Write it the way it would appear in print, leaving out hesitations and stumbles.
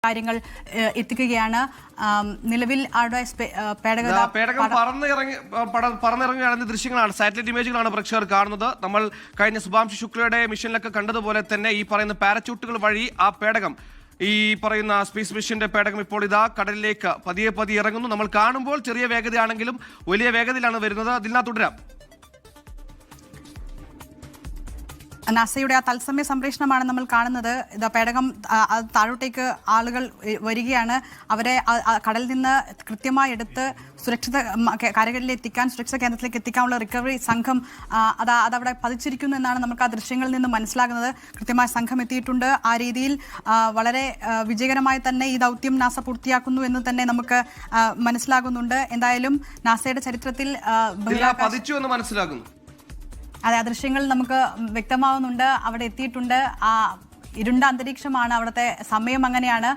കാര്യങ്ങൾ എത്തിക്കുകയാണ്. നിലവിൽ അവിടെ പേടകം പറന്നിറങ്ങിയ ദൃശ്യങ്ങളാണ്, സാറ്റലൈറ്റ് ഇമേജുകളാണ് പ്രേക്ഷകർ കാണുന്നത്. നമ്മൾ കഴിഞ്ഞ ശുഭാംശു ശുക്ലയുടെ മിഷനിലൊക്കെ കണ്ടതുപോലെ തന്നെ ഈ പറയുന്ന പാരച്യൂട്ടുകൾ വഴി ആ പേടകം, ഈ പറയുന്ന സ്പേസ് മിഷന്റെ പേടകം ഇപ്പോൾ ഇതാ കടലിലേക്ക് പതിയെ പതിയെ ഇറങ്ങുന്നു. നമ്മൾ കാണുമ്പോൾ ചെറിയ വേഗതയാണെങ്കിലും വലിയ വേഗതയിലാണ് വരുന്നത്. അതിൽ തുടരാം. നാസയുടെ ആ തത്സമയ സംപ്രേഷണമാണ് നമ്മൾ കാണുന്നത്. ഇതാ പേടകം താഴോട്ടേക്ക് ആളുകൾ വരികയാണ്. അവരെ കടലിൽ നിന്ന് കൃത്യമായി എടുത്ത് സുരക്ഷിത കരകളിൽ എത്തിക്കാൻ, സുരക്ഷിത കേന്ദ്രത്തിലേക്ക് എത്തിക്കാനുള്ള റിക്കവറി സംഘം അതവിടെ പതിച്ചിരിക്കുന്നു എന്നാണ് നമുക്ക് ആ ദൃശ്യങ്ങളിൽ നിന്ന് മനസ്സിലാകുന്നത്. കൃത്യമായ സംഘം എത്തിയിട്ടുണ്ട്. ആ രീതിയിൽ വളരെ വിജയകരമായി തന്നെ ഈ ദൗത്യം നാസ പൂർത്തിയാക്കുന്നു എന്ന് തന്നെ നമുക്ക് മനസ്സിലാകുന്നുണ്ട്. എന്തായാലും നാസയുടെ ചരിത്രത്തിൽ പതിച്ചു എന്ന് മനസ്സിലാകുന്നു. അതെ, ആ ദൃശ്യങ്ങൾ നമുക്ക് വ്യക്തമാവുന്നുണ്ട്. അവിടെ എത്തിയിട്ടുണ്ട്. ഇരുണ്ട അന്തരീക്ഷമാണ്, അവിടുത്തെ സമയം അങ്ങനെയാണ്.